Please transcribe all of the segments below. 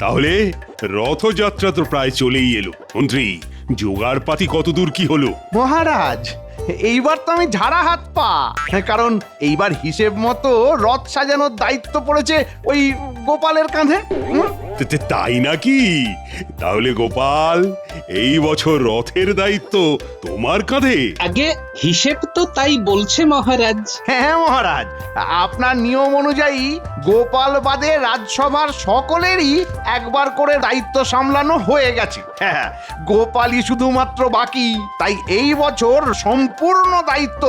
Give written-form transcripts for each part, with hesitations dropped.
তাহলে রথযাত্রা তো প্রায় চলেই এলো। মন্ত্রী, জোগাড় পাতি কতদূর কি হলো? মহারাজ, এইবার তো আমি ঝাড়া হাত পা, কারণ এইবার হিসেব মতো রথ সাজানোর দায়িত্ব পড়েছে ওই গোপালের কাঁধে। তাই নাকি? তাহলে গোপাল, এই বছর রথের দায়িত্ব তোমার কাঁধে? আগে হিসেব তো তাই বলছে মহারাজ। হ্যাঁ মহারাজ, আপনার নিয়ম অনুযায়ী গোপাল বাদে রাজসভার সকলেরই একবার করে দায়িত্ব সামলানো হয়ে গেছে। হ্যাঁ, গোপালই শুধুমাত্র বাকি, তাই এই বছর সম্পূর্ণ দায়িত্ব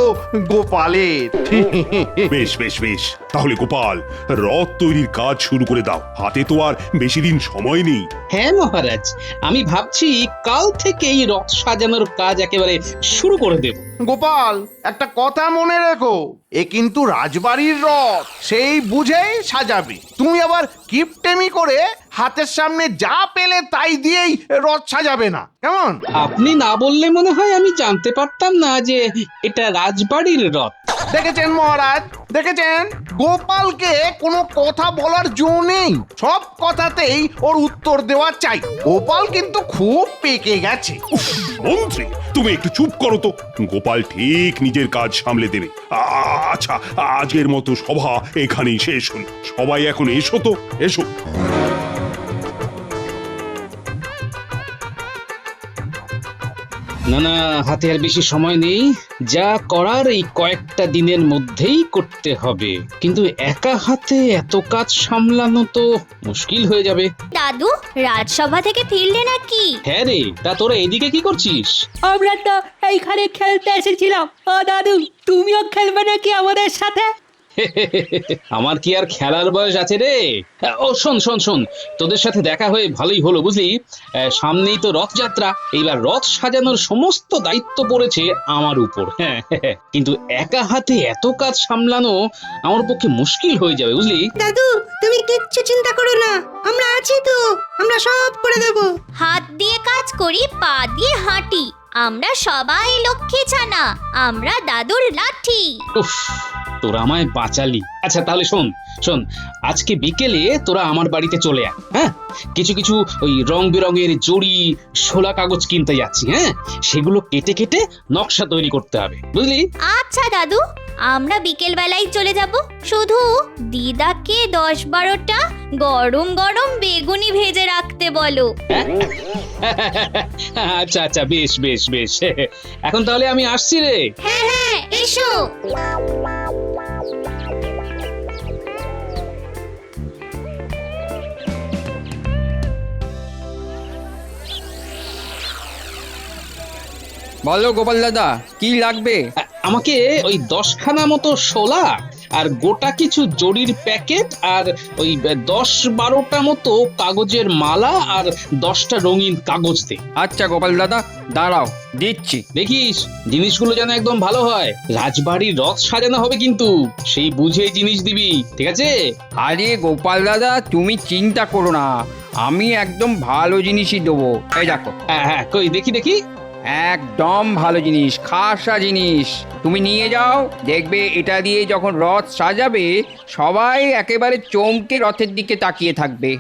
গোপালের। বেশ বেশ বেশ, তাহলে গোপাল, রথ তৈরির কাজ শুরু করে দাও। হাতে তো আর বেশি দিন সময় নেই। হ্যাঁ মহারাজ, আমি ভাবছি কাল থেকেই রথ সাজানোর কাজ একেবারে শুরু করে দেব। গোপাল, একটা কথা মনে রেখো, এ কিন্তু রাজবাড়ির রথ, সেই বুঝেই সাজাবে। তুমি আবার কিপটেমি করে হাতের সামনে যা পেলে তাই দিয়েই রথ সাজাবে না, কেমন? আপনি না বললে মনে হয় আমি জানতে পারতাম না যে এটা রাজবাড়ির রথ। দেখেছেন মহারাজ, দেখেছেন, গোপালকে কোনো কথা বলার জো নেই, সব কথাতেই ওর উত্তর দেওয়া চাই। গোপাল কিন্তু খুব পেকে গেছে। মন্ত্রী, তুমি একটু চুপ করো তো। গোপাল ঠিক নিজের কাজ সামলে দেবে। আচ্ছা, আজকের মতো সভা এখানেই শেষ হল। সবাই এখন এসো তো, এসো। না না, হাতে আর বেশি সময় নেই, যা করার এই কয়েকটা দিনের মধ্যেই করতে হবে। কিন্তু একা হাতে এত কাজ সামলানো তো মুশকিল হয়ে যাবে। দাদু, রাজসভা থেকে ফিরলে নাকি? হ্যাঁ রে, তা তোরা এদিকে কি করছিস? আমরা তো এইখানে খেলতে এসেছিলাম। ও দাদু, তুমিও খেলবে নাকি আমাদের সাথে? আমার কি আর খেলার বয়স আছে রে? ও শোন শোন শোন, তোদের সাথে দেখা হয়ে ভালোই হলো বুঝলি। সামনেই তো রথযাত্রা, এইবার রথ সাজানোর সমস্ত দায়িত্ব পড়েছে আমার উপর। হ্যাঁ, কিন্তু একা হাতে এত কাজ সামলানো আমার পক্ষে মুশকিল হয়ে যাবে বুঝলি। দাদু, তুমি কিচ্ছু চিন্তা করো না, আমরা আছি তো, আমরা সব করে দেব। হাত দিয়ে কাজ করি, পা দিয়ে হাঁটি, আমরা সবাই লক্ষ্মী ছানা, আমরা দাদুর লাঠি। উফ, তোরা আমায় বাঁচালি। আচ্ছা তাহলে শোন শোন, আজকে বিকেলে তোরা আমার বাড়িতে চলে আয়। হ্যাঁ, কিছু কিছু ওই রং বেরঙের জড়ি, শোলা কাগজ কিনতে যাচ্ছি। হ্যাঁ, সেগুলো কেটে কেটে নকশা তৈরি করতে হবে বুঝলি। আচ্ছা দাদু, আমরা বিকেল বেলায় চলে যাব। শুধু দিদাকে 10-12টা গরম গরম বেগুনি ভেজে রাখতে বলো। আচ্ছা আচ্ছা, বেশ বেশ বেশ, এখন তাহলে আমি আসছি রে। হ্যাঁ হ্যাঁ, এসো। বলো গোপাল দাদা, কি লাগবে? আমাকে ওই 10খানা মতো শোলা আর গোটা কিছু জরির প্যাকেট আর ওই 10-12টা মতো কাগজের মালা আর 10টা রঙিন কাগজ দে। আচ্ছা গোপাল দাদা, দাঁড়াও, দিচ্ছি। দেখিস জিনিসগুলো যেন একদম ভালো হয়। রাজবাড়ির রথ সাজানো হবে কিন্তু, সেই বুঝে জিনিস দিবি, ঠিক আছে? আরে গোপাল দাদা, তুমি চিন্তা করো না, আমি একদম ভালো জিনিসই দেবো। এই দেখো। হ্যাঁ হ্যাঁ, কই দেখি দেখি। একদম ভালো জিনিস, খাসা জিনিস, তুমি নিয়ে যাও। দেখবে এটা দিয়ে যখন রথ সাজাবে, সবাই একেবারে চমকে রথের দিকে তাকিয়ে থাকবে।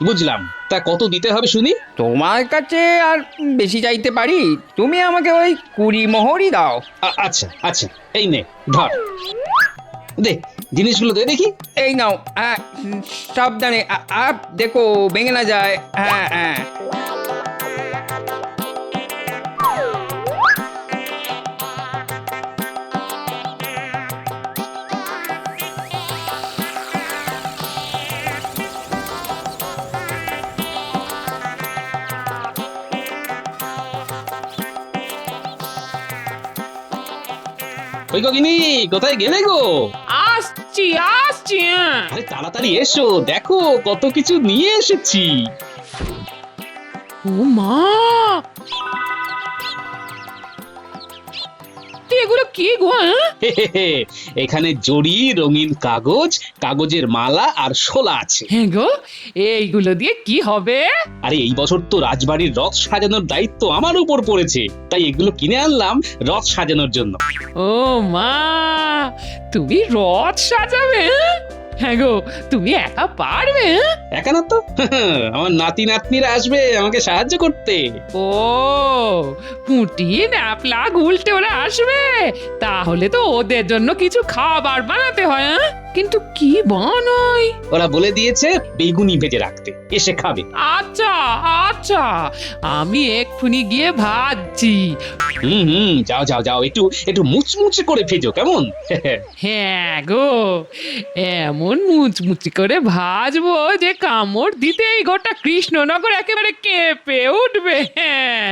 বুঝলাম। তা কত দিতে হবে শুনি? তোমার কাছে আর বেশি চাইতে পারি? তুমি আমাকে ওই 20 মোহরই দাও। আচ্ছা আচ্ছা, এই নে ধর, দে জিনিসগুলো দে দেখি। এই নাও। হ্যাঁ, সাবধানে, দেখো ভেঙে না যায়। হ্যাঁ হ্যাঁ। ওই গিনি, কোথায় গেলে গো? আসছি আসছি। আরে তাড়াতাড়ি এসো, দেখো কত কিছু নিয়ে এসেছি। ও মা, এগুলো কি গো? এখানে জড়ি, রঙিন কাগজ, কাগজের মালা আর শোলা আছে। হ্যাঁ গো, এইগুলো দিয়ে কি হবে? আরে এই বছর তো রাজবাড়ির রথ সাজানোর দায়িত্ব আমার উপর পড়েছে, তাই এগুলো কিনে আনলাম রথ সাজানোর জন্য। ও মা, তুমি রথ সাজাবে? হ্যাঁ গো, তুমি একা পারবে? হ্যাঁ? একা না তো আমার নাতি নাতনিরা আসবে আমাকে সাহায্য করতে। ও, পুঁটি ন্যাপলা গুলটে ওরা আসবে, তাহলে তো ওদের জন্য কিছু খাবার বানাতে হয়। হ্যাঁ? কিন্তু কি বানাই? ওরা বলে দিয়েছে বেগুনি ভেজে রাখতে, এসে খাবে। আচ্ছা আচ্ছা, আমি এক্ষুনি গিয়ে ভাজছি। যাও যাও যাও, একটু একটু মুচমুচে করে ভেজো কেমন। হ্যাঁ গো, এমন মুচমুচি করে ভাজবো যে কামড় দিতেই গোটা কৃষ্ণনগর একেবারে কেঁপে উঠবে। হ্যাঁ।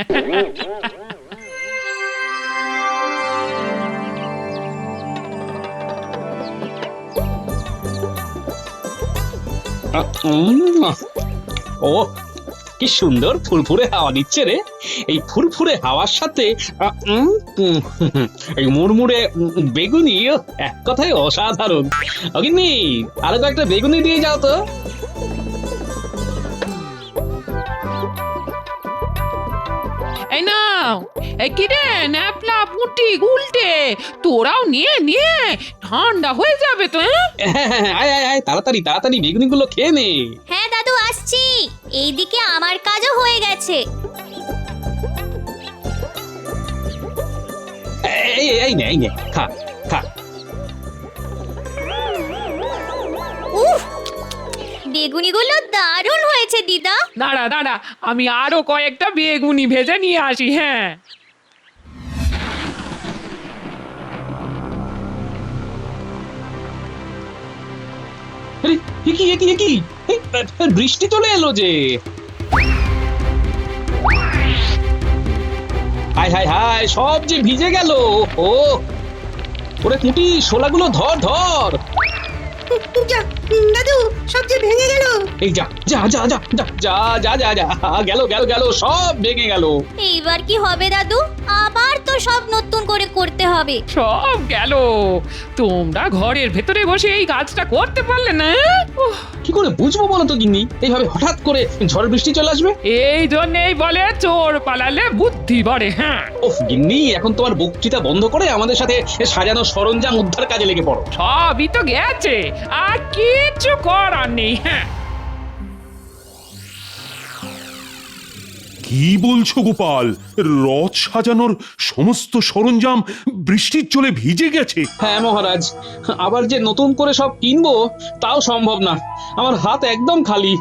ও কি সুন্দর ফুরফুরে হাওয়া দিচ্ছে রে। এই ফুরফুরে হাওয়ার সাথে এই মুড়মুড়ে বেগুনি, এক কথায় অসাধারণ। অগিন্নি, আরো কয়েকটা বেগুনি দিয়ে যাও তো। এই নাও, এই কি রে ন্যাপলা পুঁটি গুলটে, তোরাও নিয়ে নিয়ে ঠান্ডা হয়ে যাবে তো। আয় আয় আয়, তাড়াতাড়ি তাড়াতাড়ি বেগুনি গুলো খেয়ে নে। হ্যাঁ দাদু, আসছি। এইদিকে আমার কাজও হয়ে গেছে। এই এই নে এই নে, খা খা। উফ, বেগুনিগুলো দারুণ হয়েছে দিদা। দাঁড়া দাঁড়া, আমি আরো কয়েকটা বেগুনি ভেজে নিয়ে আসি। হ্যাঁ। আরে একি একি একি, এই, বৃষ্টি চলে এলো যে। হায় হায় হায়, সব যে ভিজে গেল। ও ওরে কুটি, শোলাগুলো ধর ধর। যা, দাদু সব যে ভেঙে গেল। এই যা যা যা যা যা যা যা যা যা, গেল গেল গেল, সব ভেঙে গেল। এইবার কি হবে দাদু? আবার তো সব নতুন করে করতে হবে। সব গেল। তোমরা ঘরের ভেতরে বসে এই কাজটা করতে পারলে না? উহ, কি করে বুঝবো বলো তো গিন্নি, এইভাবে হঠাৎ করে ঝড় বৃষ্টি চলে আসবে। এই জন্যই বলে চোর পালালে বুদ্ধি বাড়ে। হ্যাঁ, ওফ গিন্নি, এখন তোমার বক্তৃতা বন্ধ করে আমাদের সাথে সাজানো সরঞ্জাম উদ্ধার কাজে লেগে পড়ো। সবই তো গেছে, আর কিচ্ছু করার নেই। হ্যাঁ, কি বলছো গোপাল? রথ সাজানোর সমস্ত সরঞ্জাম বৃষ্টির জলে ভিজে গেছে? হ্যাঁ মহারাজ, আবার যে নতুন করে সব কিনবো তাও সম্ভব না, আমার হাত একদম খালি।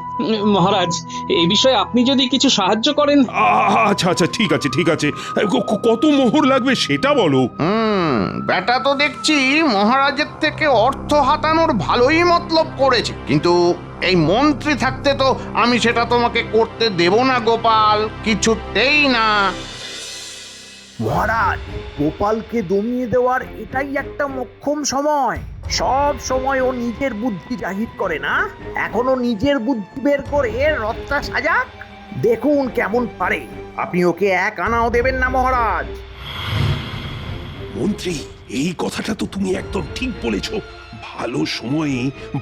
মহারাজ, এই বিষয়ে আপনি যদি কিছু সাহায্য করেন। আচ্ছা আচ্ছা, ঠিক আছে ঠিক আছে, কত মোহর লাগবে সেটা বলো। বেটা তো দেখছি মহারাজের থেকে অর্থ হাতানোর ভালোই মতলব করেছে, কিন্তু এই মন্ত্রী থাকতে তো আমি সেটা তোমাকে করতে দেব না গোপাল, কিছুতেই না। মহারাজ, গোপালকে দমিয়ে দেওয়ার এটাই একটা মোক্ষম সময়। সব সময় ও নিজের বুদ্ধি জাহির করে না, এখনো নিজের বুদ্ধি বের করে রথটা সাজাক, দেখুন কেমন পারে। আপনি ওকে এক আনাও দেবেন না মহারাজ। মন্ত্রী, এই কথাটা তো তুমি একদম ঠিক বলেছ। ভালো সময়ে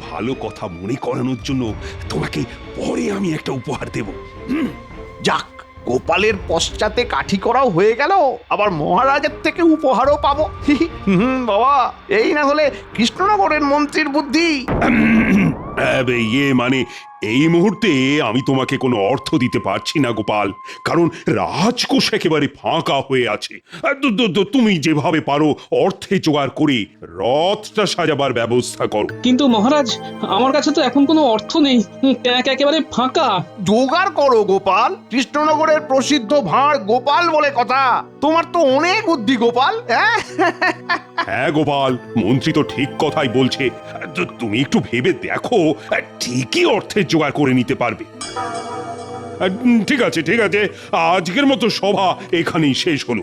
ভালো কথা মনে করানোর জন্য তোমাকে পরে আমি একটা উপহার দেব। যাক, গোপালের পশ্চাতে কাঠি করাও হয়ে গেল, আবার মহারাজের থেকে উপহারও পাবো। বাবা, এই না হলে কৃষ্ণনগরের মন্ত্রীর বুদ্ধি। ইয়ে মানে এই মুহূর্তে আমি তোমাকে কোনো অর্থ দিতে পারছি না গোপাল, কারণ রাজকোষ একেবারে ফাঁকা হয়ে আছে। তুমি যেভাবে পারো অর্থে জোগাড় করে রথটা সাজাবার ব্যবস্থা করো। কিন্তু মহারাজ, আমার কাছে তো এখন কোনো অর্থ নেই, ট্যাঙ্ক একেবারে ফাঁকা। জোগাড় করো গোপাল, কৃষ্ণনগরের প্রসিদ্ধ ভাঁড় গোপাল বলে কথা। তোমার তো অনেক বুদ্ধি গোপাল। হ্যাঁ গোপাল, মন্ত্রী তো ঠিক কথাই বলছে। তুমি একটু ভেবে দেখো, ঠিকই অর্থের জোগাড় করে নিতে পারবে। ঠিক আছে ঠিক আছে, আজকের মতো সভা এখানেই শেষ হলো।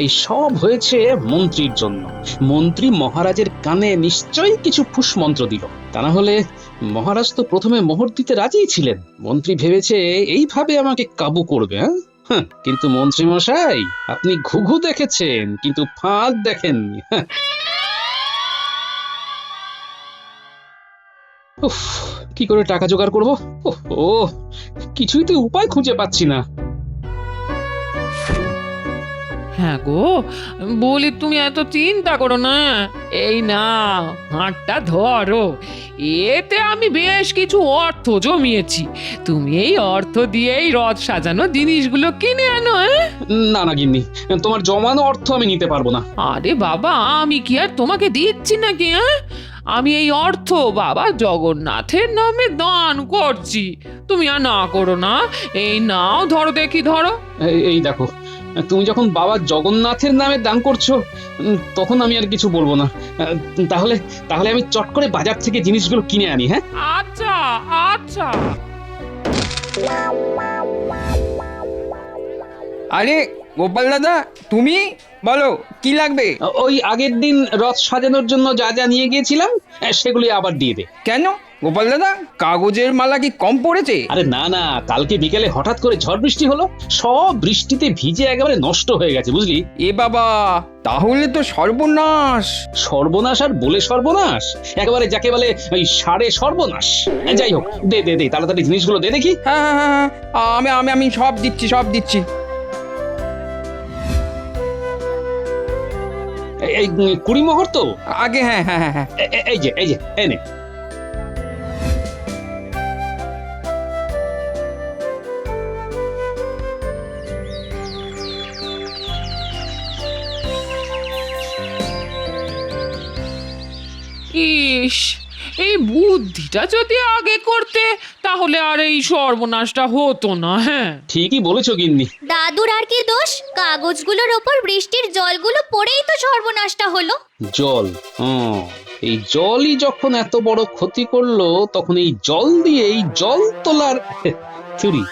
এই সব হয়েছে মন্ত্রীর জন্য। মন্ত্রী মহারাজের কানে নিশ্চয়ই কিছু ফুসমন্ত্র দিল, তা না হলে মহারাজ তো প্রথমে মোহর দিতে রাজি ছিলেন। মন্ত্রী ভেবেছে এইভাবে আমাকে কাবু করবে। কিন্তু মন্ত্রী মশাই, আপনি ঘুঘু দেখেছেন কিন্তু ফাঁদ দেখেননি। উফ, কি করে টাকা জোগাড় করবো? ও কিছুই তো উপায় খুঁজে পাচ্ছি না। হ্যাঁ গো, বলি তুমি এত চিন্তা করো না। এই না, হাতটা ধরো, এতে আমি বেশ কিছু অর্থ জমিয়েছি। তুমি এই অর্থ দিয়েই রথ সাজানো জিনিসগুলো কিনে আনো। না না গিন্নি, তোমার জমানো অর্থ আমি নিতে পারবো না। আরে বাবা, আমি কি আর তোমাকে দিচ্ছি নাকি? আমি এই অর্থ বাবা জগন্নাথের নামে দান করছি। তুমি আর না করো না। এই নাও, ধরো দেখি, ধরো। এই দেখো, তুমি যখন বাবা জগন্নাথের নামে দান করছো, তখন আমি আর কিছু বলবো না। তাহলে তাহলে আমি চট করে বাজার থেকে জিনিসগুলো কিনে আনি। হ্যাঁ, আচ্ছা আচ্ছা। আরে গোপাল দাদা, তুমি বলো কি লাগবে? ওই আগের দিন রথ সাজানোর জন্য যা যা নিয়ে গিয়েছিলাম, সেগুলি আবার দিয়ে দে। কেন গোপাল দাদা, কাগজের মালা কি কম পড়েছে? আরে না না, কালকে বিকেলে হঠাৎ করে ঝড় বৃষ্টি হলো, সব বৃষ্টিতে ভিজে একেবারে নষ্ট হয়ে গেছে, বুঝলি? এ বাবা, তাহলে তো সর্বনাশ। সর্বনাশ আর বলে সর্বনাশ, একেবারে যাকে বলে ওই সাড়ে সর্বনাশ। যাই হোক, দে দে দে, তাড়াতাড়ি জিনিসগুলো দে দেখি। হ্যাঁ হ্যাঁ হ্যাঁ, আমি আমি আমি সব দিচ্ছি, সব দিচ্ছি। এই 20 মোহর তো? আগে হ্যাঁ হ্যাঁ হ্যাঁ হ্যাঁ। এই যে এই নে। ইস, এই বুদ্ধিটা যদি আগে করতে, তাহলে আর এই সর্বনাশটা হতো না। হ্যাঁ, ঠিকই বলেছো গিন্নি। দাদুর আর কি দোষ? কাগজগুলোর ওপর বৃষ্টির জলগুলো পড়েই তো সর্বনাশটা হলো। জল, এই জলই যখন এত বড় ক্ষতি করলো, তখন এই জল দিয়ে এই জল তোলার থুরি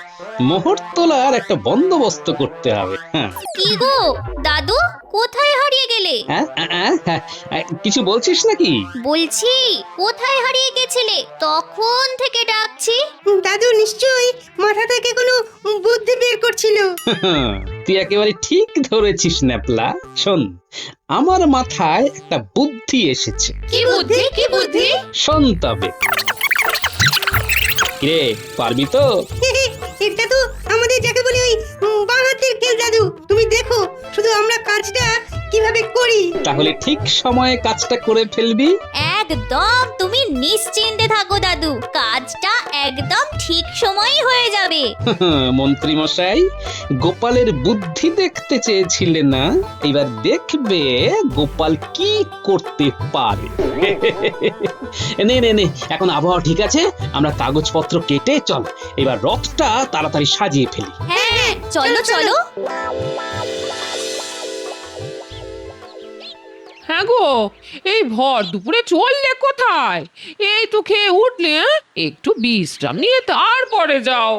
মোহর তোলার একটা বন্দোবস্ত করতে হবে। হ্যাঁ, কি গো দাদু, কোথায় হারিয়ে গেলে? কিছু বলছিস নাকি? বলছি, কোথায় হারিয়ে গেছিলে? তখন থেকে ডাকছি। দাদু নিশ্চয়ই মাথা থেকে কোনো বুদ্ধি বের করছিল। তুই একেবারে ঠিক ধরেছিস ন্যাপলা। শোন, আমার মাথায় একটা বুদ্ধি এসেছে। কি বুদ্ধি? কি বুদ্ধি? শোন তবে। রে, পারবি তো? এটা তো আমাদের যাকে বলি ওই বাঁ হাতের খেল দাদু। তুমি দেখো শুধু আমরা কাজটা কিভাবে করি। তাহলে ঠিক সময়ে কাজটা করে ফেলবি। একদম, তুমি নিশ্চিন্তে থাকো দাদু, কাজটা একদম ঠিক সময়ই হয়ে যাবে। মন্ত্রী মশাই, গোপালের বুদ্ধি দেখতে চেয়েছিলে না? এবার দেখবে গোপাল কি করতে পারে। নে নে নে, এখন আবহাওয়া ঠিক আছে, আমরা কাগজপত্র কেটে চল এবার রথটা তাড়াতাড়ি সাজিয়ে ফেলি। হ্যাঁ হ্যাঁ, চলো চলো। হ্যাঁ গো, এই ভর দুপুরে চললে কোথায়? এই তো খেয়ে উঠলে, একটু বিশ্রাম নিয়ে তারপরে যাও।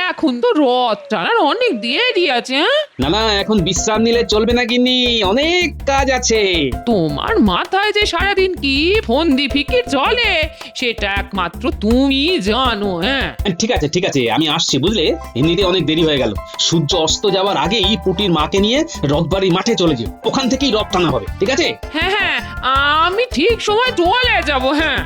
এখন তো রথ টানার অনেক দেরি আছে। না না, এখন বিশ্রাম নিলে চলবে না গিন্নি, অনেক কাজ আছে। তোমার মাথায় যে সারাদিন কি ফন্দি ফিকির চলে, সেটা একমাত্র তুমি জানো। হ্যাঁ, ঠিক আছে ঠিক আছে, আমি আসছি, বুঝলে? এমনিতে অনেক দেরি হয়ে গেল। সূর্য অস্ত যাওয়ার আগেই পুটির মাকে নিয়ে রথবাড়ির মাঠে চলে যাও, ওখান থেকেই রথ টানা হবে, ঠিক আছে? হ্যাঁ হ্যাঁ, আমি ঠিক সময় চলে যাব। হ্যাঁ,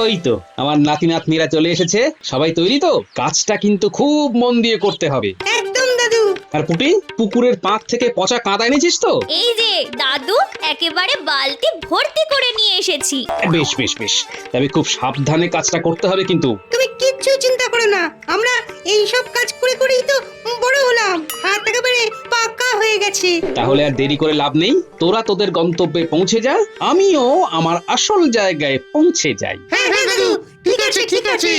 ওই তো আমার নাতি নাতনিরা চলে এসেছে। সবাই তৈরি তো? কাজটা কিন্তু খুব মন দিয়ে করতে হবে। একদম দাদু। আর পুটি, পুকুরের পাঁক থেকে পচা কাঁদা এনেছিস তো? এই যে দাদু, একেবারে বালতি ভর্তি করে নিয়ে এসেছি। বেশ বেশ বেশ, তবে খুব সাবধানে কাজটা করতে হবে কিন্তু। তুমি কিচ্ছু চিন্তা করো না, আমরা এই সব কাজ করে করেই তো বড় হলাম। হাত একেবারে পাকা হয়ে গেছে। তাহলে আর দেরি করে লাভ নেই, তোরা তোদের গন্তব্যে পৌঁছে যা, আমিও আমার আসল জায়গায় পৌঁছে যাই। হ্যাঁ হ্যাঁ দাদু, ঠিক আছে ঠিক আছে।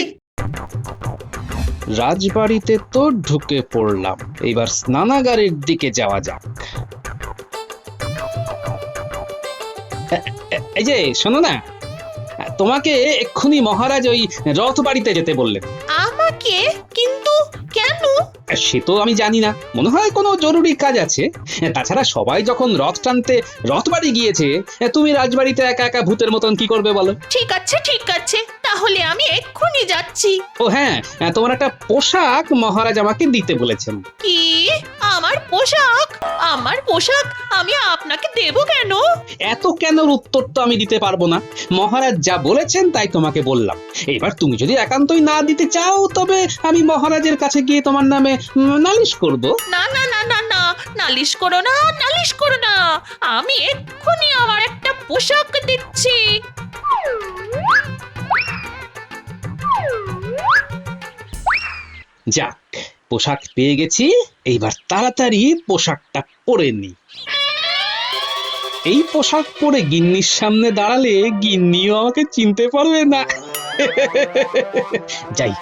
রাজবাড়িতে তো ঢুকে পড়লাম, এবার স্নানাগারের দিকে যাওয়া যাক। এই যে শোনো না, তোমাকে এক্ষুনি মহারাজ ওই রথ বাড়িতে যেতে বললেন। আমাকে? কিন্তু কেন? সে তো আমি জানি না, মনে হয় কোনো জরুরি কাজ আছে। তাছাড়া সবাই যখন রথ টানতে রথ বাড়ি গিয়েছে, তুমি রাজবাড়িতে একা একা ভূতের মতন কি করবে বলো? ঠিক আছে ঠিক আছে, তাহলে আমি এক্ষুনি যাচ্ছি। ও হ্যাঁ, তোমার একটা পোশাক মহারাজ আমাকে দিতে বলেছেন। কি? আমার পোশাক? আমার পোশাক আমি আপনাকে দেব কেন? এত কেনর উত্তর তো আমি দিতে পারবো না। মহারাজ যা বলেছেন তাই তোমাকে বললাম। এবার তুমি যদি একান্তই না দিতে চাও তবে আমি মহারাজের কাছে গিয়ে তোমার নামে নালিশ করব। না না না না না, নালিশ করো না, নালিশ করো না। আমি এক্ষুনি আমার একটা পোশাক দিচ্ছি। যাক, পোশাক পেয়ে গেছি। এইবার তাড়াতাড়ি পোশাকটা পরে নি। এই পোশাক পরে গিন্নির সামনে দাঁড়ালে গিন্নিও আমাকে চিনতে পারবে না। যাই,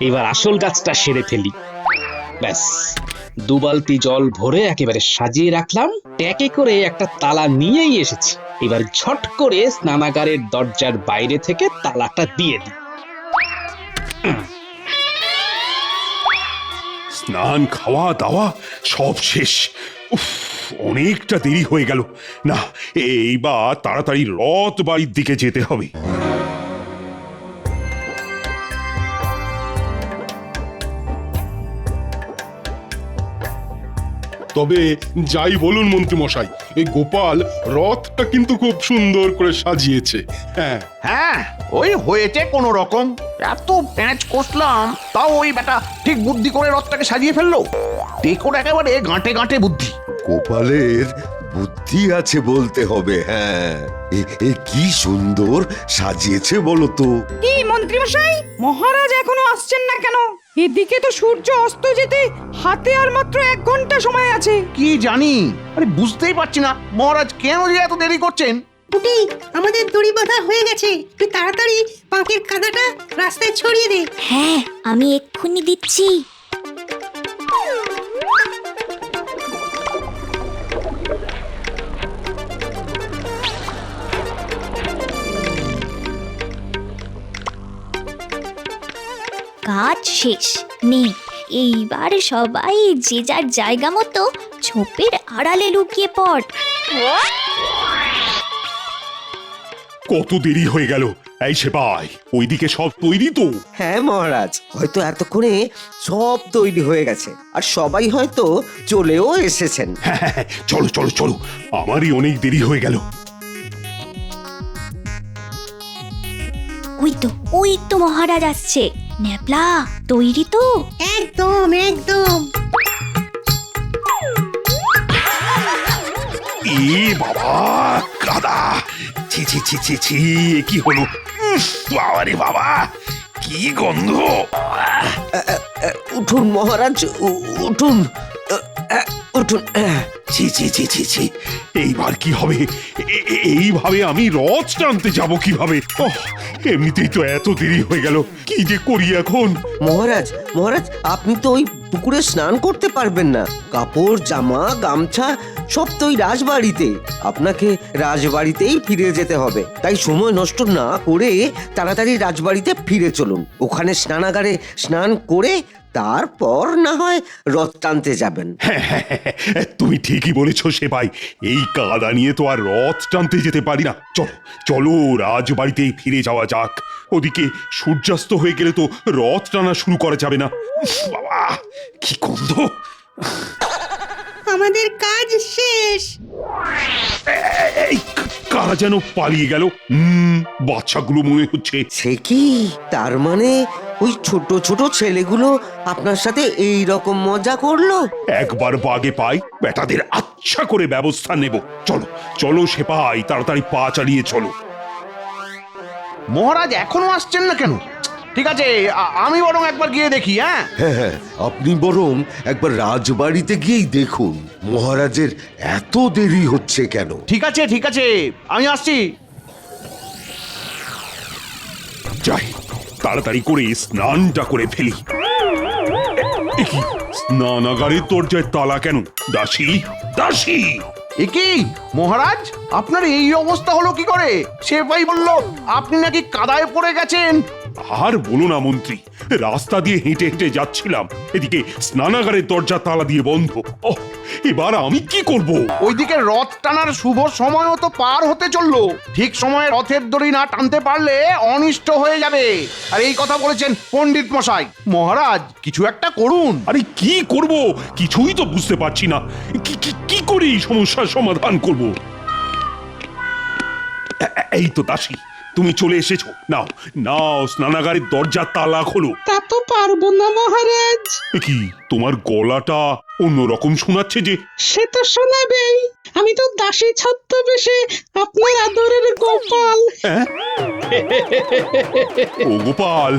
এবার আসল কাজটা সেরে ফেলি। ব্যাস, 2 বালতি জল ভরে একেবারে সাজিয়ে রাখলাম। ট্যাকে করে একটা তালা নিয়েই এসেছি। এবার ঝট করে স্নানাগারের দরজার বাইরে থেকে তালাটা দিয়ে দিই। স্নান, খাওয়া দাওয়া সব শেষ। উফ, অনেকটা দেরি হয়ে গেল। না, এইবার তাড়াতাড়ি রথ বাড়ির দিকে যেতে হবে। তবে যাই বলুন মন্ত্রী মশাই, এই গোপাল রথটা কিন্তু খুব সুন্দর করে সাজিয়েছে। হ্যাঁ, হ্যাঁ, ওই হয়েছে কোনো রকম। এত প্যাঁচ কষলাম, তাও ওই বেটা ঠিক বুদ্ধি করে রথটাকে সাজিয়ে ফেললো। টেকোর একেবারে গাঁটে গাঁটে বুদ্ধি। গোপালের বুদ্ধি আছে বলতে হবে। হ্যাঁ, এ কি সুন্দর সাজিয়েছে বলো তো। কি মন্ত্রী মশাই, মহারাজ এখনো আসছেন না কেন? এদিকে তো সূর্য অস্ত যেতে হাতে আর মাত্র 1 ঘন্টা সময় আছে। কি জানি, আরে বুঝতেই পারছি না মহারাজ কেন যে এত দেরি করছেন। পুটি, আমাদের দড়ি বাঁধা হয়ে গেছে, তুই তাড়াতাড়ি পাঁকের কাদাটা রাস্তায় ছড়িয়ে দে। হ্যাঁ, আমি এক্ষুনি দিচ্ছি। কাজ শেষ। নে, এইবার সবাই যে যার জায়গা মতো ঝোপের আড়ালে লুকিয়ে পড়। কত দেরি হয়ে গেল। এই সেপাই, ওইদিকে সব তৈরি তো? হ্যাঁ মহারাজ, হয়তো এতক্ষণে সব তৈরি হয়ে গেছে আর সবাই হয়তো চলেও এসেছেন। হ্যাঁ হ্যাঁ হ্যাঁ, চলো চলো চলো, আমারই অনেক দেরি হয়ে গেল। ওই তো মহারাজ আসছে। ন্যাপলা, তৈরি তো? একদম একদম। এ বাবা, কাদা! ছি ছি ছি ছি ছি, কি হলো? বাবা রে বাবা, কি গন্ধ! উঠুন মহারাজ, উঠুন, উঠুন। ছি ছি ছি ছি ছি, এইবার কি হবে? এইভাবে আমি রথ টানতে যাব কিভাবে? এমনিতেই তো এত দেরি হয়ে গেল, কি যে করি এখন? মহারাজ, মহারাজ, আপনি তো ওই পুকুরে স্নান করতে পারবেন না। কাপড়, জামা, গামছা সব তো ওই রাজবাড়িতে। আপনাকে রাজবাড়িতেই ফিরে যেতে হবে। তাই সময় নষ্ট না করে তাড়াতাড়ি রাজবাড়িতে ফিরে চলুন। ওখানে স্নানাগারে স্নান করে তারপর না হয় রথ টানতে যাবেন। তুমি ঠিকই বলেছো সেপাই, এই কাদা নিয়ে তো আর রথ টানতে যেতে পারি না। চলো চলো, রাজবাড়িতেই ফিরে যাওয়া যাক। ওদিকে সূর্যাস্ত হয়ে গেলে তো রথ টানা শুরু করা যাবে না। বাবা, কি গন্ধ! আমাদের কাজ শেষ। এই কারা যেন পালিয়ে গেল। বাচ্চাগুলো মনে হচ্ছে। সে কি, তার মানে ওই ছোট ছোট ছেলেগুলো আপনার সাথে এই রকম মজা করলো? একবার বাগে পাই, বেটাদের আচ্ছা করে ব্যবস্থা নেব। চলো চলো সেপাই, তাড়াতাড়ি পা চালিয়ে চলো। মহারাজ এখনো আসছেন না কেন? ঠিক আছে, আমি বরং একবার গিয়ে দেখি। হ্যাঁ হ্যাঁ হ্যাঁ, আপনি বরং একবার রাজবাড়িতে গিয়েই দেখুন মহারাজের এত দেরি হচ্ছে কেন। ঠিক আছে ঠিক আছে, আমি আসছি। যাই, তাড়াতাড়ি করে স্নানটা করে ফেলি। এ কি, স্নানাগারের দরজায় তালা কেন? দাসী, দাসী! এ কি মহারাজ, আপনার এই অবস্থা হলো কি করে? সেপাই বলল আপনি নাকি কাদায় পড়ে গেছেন। আর বলো না মন্ত্রী, রাস্তা দিয়ে হেঁটে হেঁটে যাচ্ছিলাম, এদিকে স্নানাগারের দরজা তালা দিয়ে বন্ধ। ওহ, এবার আমি কি করব? ওইদিকে রথ টানার শুভ সময়ও তো পার হতে চললো। ঠিক সময়ে রথের দড়ি না টানতে পারলে অনিষ্ট হয়ে যাবে। আর এই কথা বলেছেন পণ্ডিত মশাই। মহারাজ, কিছু একটা করুন। আরে কি করব, কিছুই তো বুঝতে পারছি না। কি করে এই সমস্যার সমাধান করব? এই তো দাসী, তুমি চলে এসেছো। নাও নাও, স্নানাগারের দরজার তালা খোলো। তা তো পারবো না মহারাজ। কি, তোমার গলাটা অন্যরকম শোনাচ্ছে যে? সে তো শোনাবেই, আমি তো দাসী ছদ্মবেশে আপনার আদরের গোপাল। হ্যাঁ? ও গোপাল,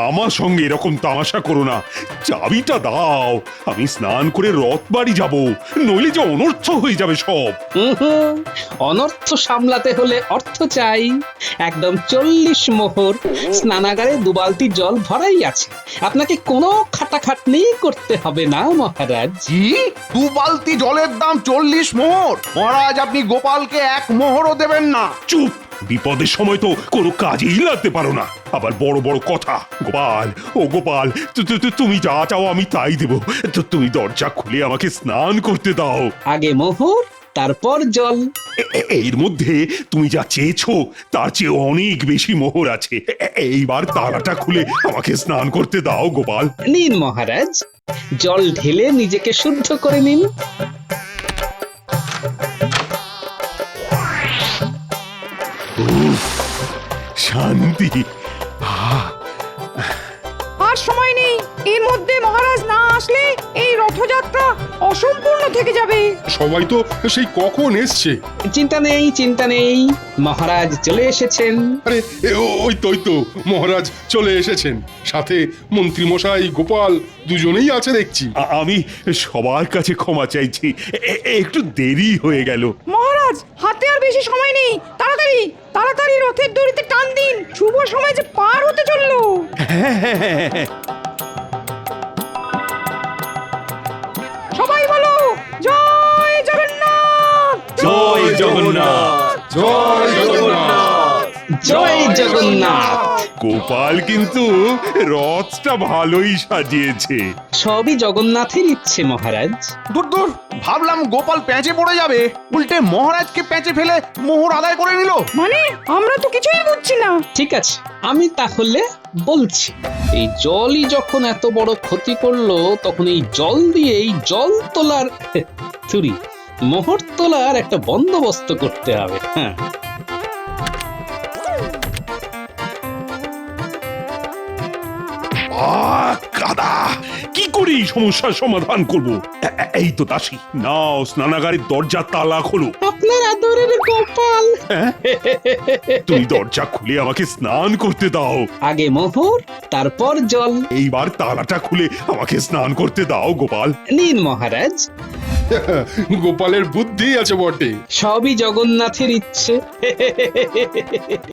আমার সঙ্গে এরকম তামাশা করো না। চাবিটা দাও, আমি স্নান করে রথ বাড়ি যাব, নইলে যে অনর্থ হয়ে যাবে সব। অনর্থ সামলাতে হলে অর্থ চাই। একদম 40 মোহর, স্নানাগারে 2 বালতি জল ভরাই আছে। আপনাকে কোনো খাটাখাটনি করতে হবে না মহারাজ। কি, 2 বালতি জলের দাম 40 মোহর? মহারাজ, আপনি গোপালকে 1 মোহরও দেবেন না। চুপ, বিপদের সময় তো কোনো কাজেই লাগতে পারো না, আবার বড় বড় কথা। গোপাল, ও গোপাল, তুমি যা চাও আমি তাই দেব। তুমি দরজা খুলে আমাকে স্নান করতে দাও। আগে মোহর, তারপর জল। এর মধ্যে তুমি যা চেয়েছো তার চেয়ে অনেক বেশি মোহর আছে। এইবার তালাটা খুলে আমাকে স্নান করতে দাও গোপাল। নিন মহারাজ, জল ঢেলে নিজেকে শুদ্ধ করে নিন। শান্তি। আর সময় নেই, এর মধ্যে মহারাজ না আসলে এই রথযাত্রা অসম্পূর্ণ থেকে যাবে। সবাই তো সেই কখন এসছে। চিন্তা নেই, চিন্তা নেই, মহারাজ চলে এসেছেন। আরে ওই তো মহারাজ চলে এসেছেন, সাথে মন্ত্রী মশাই, গোপাল দুজনেই আছে দেখছি। আমি সবার কাছে ক্ষমা চাইছি, একটু দেরি হয়ে গেল। মহারাজ, হাতে আর বেশি সময় নেই, তাড়াতাড়ি তাড়াতাড়ি রথের দড়িতে টান দিন, শুভ সময় যে পার হতে চললো। সবাই বলো, জয় জগন্নাথ, জয় জগন্নাথ, জয় জগন্নাথ, জয় জগন্নাথ। গোপাল কিন্তু রথটা ভালোই সাজিয়েছে। সবই জগন্নাথের ইচ্ছে মহারাজ। দূর দূর, ভাবলাম গোপাল প্যাঁচে পড়ে যাবে, উল্টে মহারাজকে প্যাঁচে ফেলে মোহর আদায় করে নিল। মানে আমরা তো কিছুই বুঝছি না। ঠিক আছে, আমি তাহলে বলছি। এই জলই যখন এত বড় ক্ষতি করলো, তখন এই জল দিয়েই জল তোলার মোহর তোলার একটা বন্দোবস্ত করতে হবে। হ্যাঁ, কাদা, কি করে এই সমস্যার সমাধান করব? এই তো দাসী, নাও স্নানাগারের দরজা তালা খোলো। আপনার আদরের গোপাল। তুমি দরজা খুলে আমাকে স্নান করতে দাও। আগে মোহর, তারপর জল। এইবার তালাটা খুলে আমাকে স্নান করতে দাও গোপাল। নিন মহারাজ, গোপালের বুদ্ধি আছে বটে। সবই জগন্নাথের ইচ্ছে।